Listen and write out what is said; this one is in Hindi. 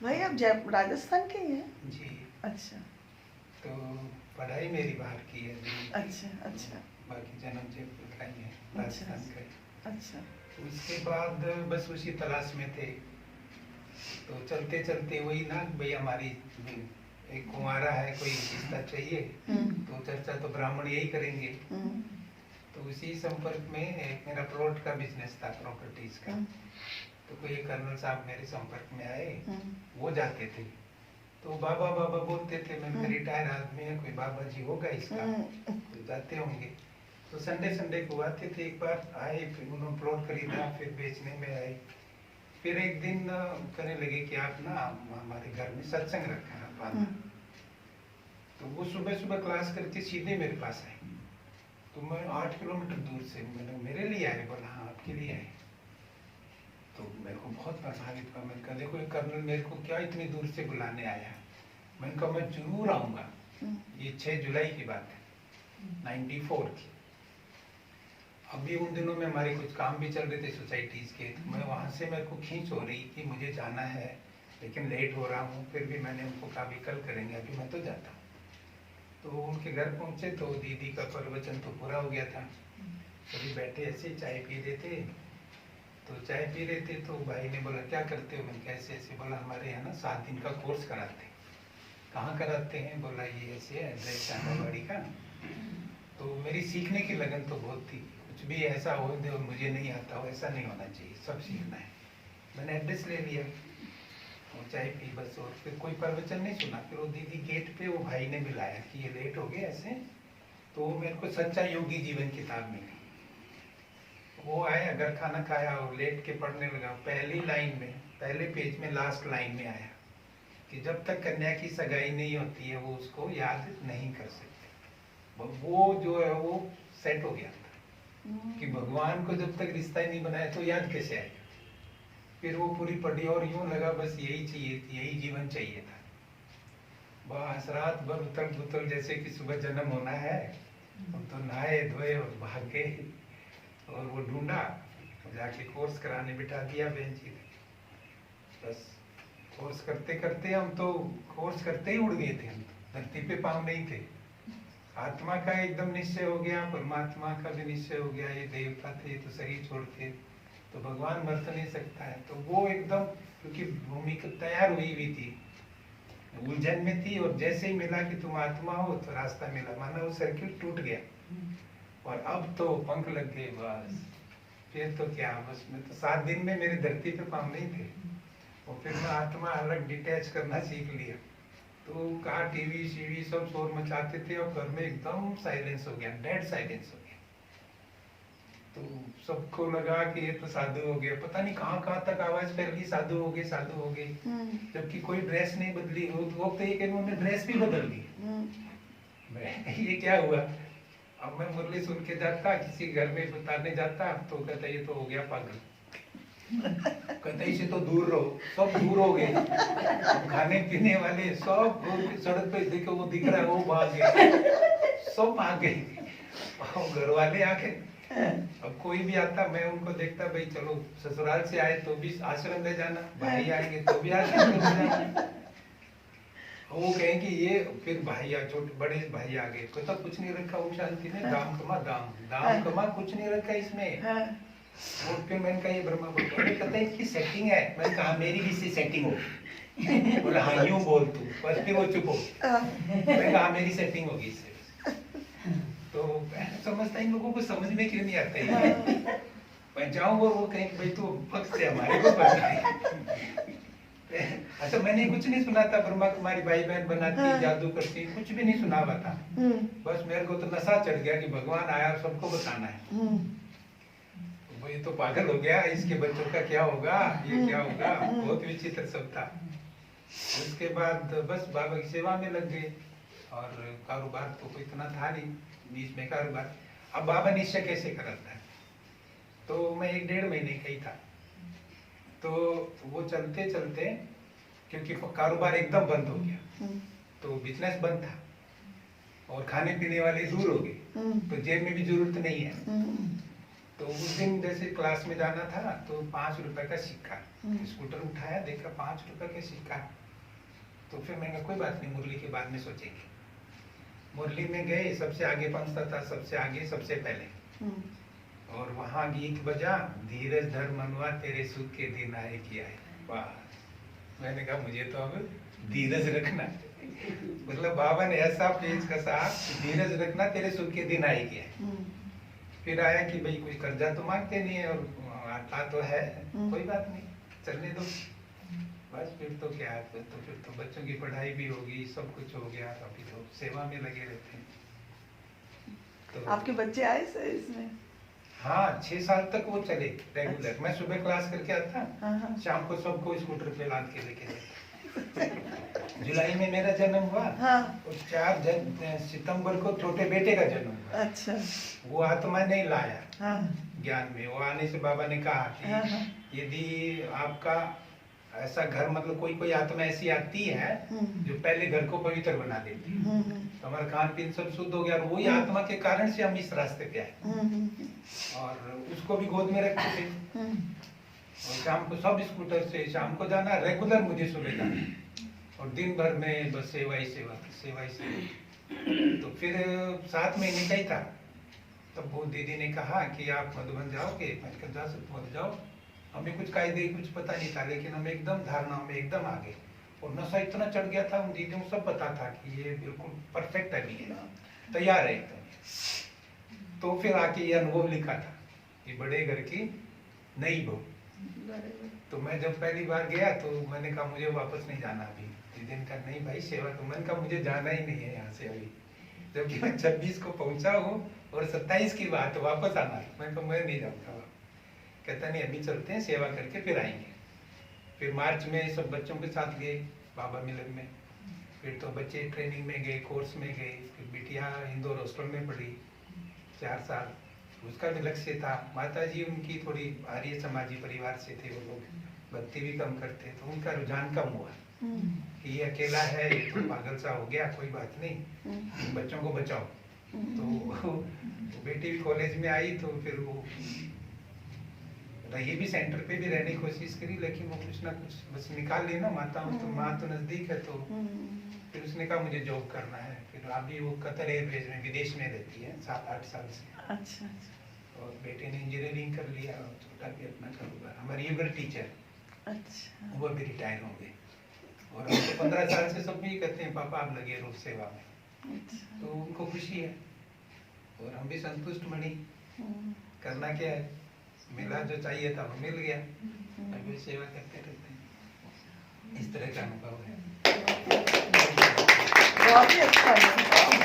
भाई आप जय राजस्थान के ही हैं? जी। अच्छा तो पढ़ाई मेरी बाहर की है दिल्ली की। अच्छा अच्छा बाकी जन्म जयपुर का ही है, अच्छा राजस्थान का ही। अच्छा उसके बाद बस उसी तलाश में थे। तो चलते चलते वही ना भाई हमारी एक कुंवारा है, कोई रिश्ता चाहिए, तो चर्चा तो ब्राह्मण यही करेंगे। तो उसी संपर्क में एक मेरा प्लॉट का बिजनेस था, प्रॉपर्टीज का। तो कोई कर्नल साहब मेरे संपर्क में आए, वो जाते थे तो बाबा बाबा बोलते थे। मैं रिटायर आदमी है, कोई बाबा जी होगा इसका, तो जाते होंगे। तो संडे संडे को आते थे। एक बार आए, फिर उन्होंने प्लॉट खरीदा, फिर बेचने में आए। फिर एक दिन कहने लगे कि आप ना हमारे घर में सत्संग रखा है। तो वो सुबह सुबह क्लास करके सीधे मेरे पास आए। तो मैं 8 किलोमीटर दूर से, मैंने मेरे लिए आए? बोला हाँ आपके लिए आए। तो मेरे को बहुत प्रभावित हुआ। मैंने कहा देखो ये कर्नल मेरे को क्या इतनी दूर से बुलाने आया है। मैंने कहा मैं जरूर आऊँगा। ये 6 जुलाई की बात है, 94 की। अभी उन दिनों में हमारे कुछ काम भी चल रहे थे सोसाइटीज़ के। तो मैं वहाँ से, मेरे को खींच हो रही कि मुझे जाना है, लेकिन लेट हो रहा हूँ। फिर भी मैंने उनको कहा भी कल करेंगे, अभी मैं तो जाता हूँ। तो उनके घर पहुँचे तो दीदी का प्रवचन तो पूरा हो गया था। अभी बैठे ऐसे चाय पी रहे थे। तो चाय पी रहे थे तो भाई ने बोला क्या करते हो? मैंने कैसे ऐसे? बोला हमारे यहाँ ना 7 दिन का कोर्स कराते हैं। कहाँ कराते हैं? बोला ये ऐसे एड्रेस आंगनबाड़ी का। तो मेरी सीखने की लगन तो बहुत थी। कुछ भी ऐसा हो जो मुझे नहीं आता हो, ऐसा नहीं होना चाहिए, सब सीखना है। मैंने एड्रेस ले लिया और चाय पी बस। और फिर कोई प्रवचन नहीं सुना। फिर वो दीदी गेट पे वो भाई ने मिलाया कि ये लेट हो गया ऐसे। तो मेरे को सच्चा योगी जीवन किताब मिली। वो आया, अगर खाना खाया और लेट के पढ़ने लगा। पहली लाइन में, पहले पेज में लास्ट लाइन में आया कि जब तक कन्या की सगाई नहीं होती है वो उसको याद नहीं कर सकते। वो जो है वो सेट हो गया था कि भगवान को जब तक रिश्ता ही नहीं बनाया तो याद कैसे आएगा। फिर वो पूरी पढ़ी और यूं लगा बस यही चाहिए, यही जीवन चाहिए था। बस रात भर उथल पुथल, जैसे कि सुबह जन्म होना है। हम तो नहाए धोए और भाग गए और वो ढूंढा, जाके कोर्स कराने बिठा दिया बेंच पे। बस कोर्स करते करते हम तो, कोर्स करते ही उड़ गए थे हम तो, धरती पे पाँव नहीं थे। आत्मा का एकदम निश्चय हो गया, परमात्मा का भी निश्चय हो गया। ये देवता थे, ये तो शरीर छोड़ते तो भगवान मर तो नहीं सकता है। तो वो एकदम, क्योंकि भूमि को तैयार हुई हुई थी, उलझन में थी। और जैसे ही मिला कि तुम आत्मा हो तो रास्ता मिला, माना वो सर्किल टूट गया। और अब तो पंख लग गए बस। फिर तो क्या, बस मैं तो 7 दिन में मेरे धरती पे पाँव नहीं थे। और फिर मैं आत्मा अलग डिटैच करना सीख लिया। तो कहा टीवी सीवी सब शोर मचाते थे और घर में एकदम साइलेंस हो गया, डेड साइलेंस हो गया। तो सबको लगा कि ये तो साधु हो गया। पता नहीं कहाँ कहाँ तक आवाज फैल गई, साधु हो गए, साधु हो गए। जबकि कोई ड्रेस नहीं बदली। वो तो ये उन्होंने ड्रेस भी बदल दी। ये क्या हुआ? अब मैं मुरली सुन के जाता, किसी घर में बताने जाता तो कहता ये तो हो गया पागल। कहता इसे तो दूर रहो। सब दूर हो गए, खाने पीने वाले सब सड़क पे देखो, वो दिख रहा है, वो भाग गए, सब भाग गए। और घर वाले आके, अब कोई भी आता मैं उनको देखता, भाई चलो ससुराल से आए तो भी आश्रम ले जाना, भाई आएंगे तो भी आश्रम ले जाना। वो कहें कि ये, फिर भाई आ, छोटे बड़े भाई आ गए, कहता कुछ नहीं रखा वो शांति ने, दाम कमा, दाम कमा, कुछ नहीं रखा इसमें। और फिर मैंने कहा ये ब्रह्मा बोलता है, कहता है इसकी सेटिंग है। मैंने कहा मेरी भी इससे सेटिंग हो। बोला हाँ यूं बोल तू, बस फिर वो चुप हो। मैंने कहा मेरी सेटिंग होगी इससे। तो समझता इन लोगों को समझ में क्यों नहीं आता है। मैं जाऊँ और वो कहें भाई तू भक्त से हमारे को पता। अच्छा मैंने कुछ नहीं सुना था, ब्रह्मा कुमारी भाई बहन बनाती, जादू करती, कुछ भी नहीं सुना हुआ था। बस मेरे को तो नशा चढ़ गया कि भगवान आया सबको बताना है। वो ये तो पागल हो गया, इसके बच्चों का क्या होगा, ये क्या होगा, बहुत विचित्र सब था। उसके बाद बस बाबा की सेवा में लग गए। और कारोबार तो कोई इतना था नहीं, बीच में कारोबार। अब बाबा निश्चय कैसे कराता है, तो मैं 1-1.5 महीने का ही था। तो वो चलते चलते, क्योंकि कारोबार एकदम बंद हो गया, तो बिजनेस बंद था और खाने पीने वाले दूर हो गए, तो जेब में भी जरूरत नहीं है। तो उस दिन जैसे क्लास में जाना था तो 5 रुपए का सिक्का, स्कूटर उठाया, देखा 5 रुपए का सिक्का। तो फिर मैंने कहा कोई बात नहीं, मुरली के बाद में सोचेंगे। मुरली में गए, सबसे आगे पहुंचता था, सबसे आगे सबसे पहले, और वहां गीत बजा, धीरज धर मनवा तेरे सुख के दिन आए कि आए। वाह, मैंने कहा मुझे तो अब धीरज रखना, मतलब बाबा ने ऐसा पेज कसा, धीरज रखना तेरे सुख के दिन आए कि आए। फिर आया कि भाई कुछ कर्जा तो मांगते नहीं है और आता तो है, कोई बात नहीं, चलने दो। बस फिर तो क्या, फिर तो बच्चों की पढ़ाई भी होगी, सब कुछ हो गया, अभी तो सेवा में लगे रहते हैं। तो आपके बच्चे आए से इसमें? हाँ, 6 साल तक वो चले रेगुलर। अच्छा। मैं सुबह क्लास करके आता, हाँ। शाम को सबको स्कूटर पे लाद के लेके जाता। जुलाई में मेरा जन्म हुआ, हाँ। और 4 सितंबर को छोटे बेटे का जन्म हुआ। अच्छा। वो आत्मा नहीं लाया हाँ। ज्ञान में। वो आने से बाबा ने कहा कि हाँ, हाँ। यदि आपका ऐसा घर, मतलब कोई आत्मा ऐसी आती है जो पहले घर को पवित्र बना देती है, तो हमारा खान पीन सब शुद्ध हो गया, और वही आत्मा के कारण से हम इस रास्ते पे आए। और उसको भी गोद में रखते थे, और शाम को सब स्कूटर से शाम को जाना, रेगुलर मुझे सुबह जाना, और दिन भर में बस सेवा ही सेवा, सेवा ही सेवा। तो फिर 7 महीने का ही था, तब वो दीदी ने कहा कि आप मधुबन जाओगे। मैंने कहा जा सकते मत जाओ, हमें कुछ कायदे कुछ पता नहीं था, लेकिन हम एकदम धारणा में एकदम आगे, और नशा इतना चढ़ गया था, उन दीदियों को सब पता था कि ये बिल्कुल परफेक्ट अभी है, तैयार है एकदम। तो फिर आके ये अनुभव लिखा था कि बड़े घर की नई बहू। तो मैं जब पहली बार गया तो मैंने कहा मुझे वापस नहीं जाना अभी। दीदी ने कहा नहीं भाई सेवा, तो मैंने कहा मुझे जाना ही नहीं है यहाँ से अभी, जबकि मैं 26 को पहुंचा हूँ और 27 की बात वापस आना है। मैं कहा मैं नहीं जाऊंगा। कहता नहीं अभी चलते हैं, सेवा करके फिर आएंगे। फिर मार्च में सब बच्चों के साथ गए बाबा मिलन में, फिर तो बच्चे ट्रेनिंग में गए, कोर्स में गए। फिर बिटिया इंदौर हॉस्टल में पढ़ी 4 साल, उसका भी लक्ष्य था। माता जी उनकी थोड़ी आर्य समाजी परिवार से थे, वो लोग भक्ति भी कम करते, तो उनका रुझान कम हुआ कि ये अकेला है, ये तो पागल सा हो गया, कोई बात नहीं, बच्चों को बचाओ। तो बेटी भी कॉलेज में आई, तो फिर वो ये भी सेंटर पे भी रहने की कोशिश करी, लेकिन वो कुछ ना कुछ बस निकाल ली ना, माता तो माँ तो नजदीक है। तो फिर उसने कहा मुझे जॉब करना है। फिर अभी वो कतर एयरवेज में विदेश में रहती है 7-8 साल से। अच्छा। और बेटे ने इंजीनियरिंग कर लिया, और छोटा भी अपना कारोबार। हमारी योगा टीचर, अच्छा, वो भी रिटायर हो गए, और हम तो 15 साल से सब भी कहते हैं पापा आप लगे रोज सेवा में। अच्छा। तो उनको खुशी है, और हम भी संतुष्ट बनी। करना क्या है, मिला जो चाहिए था वो मिल गया, अभी सेवा करते रहते हैं। इस तरह का अनुभव है। बहुत ही अच्छा है।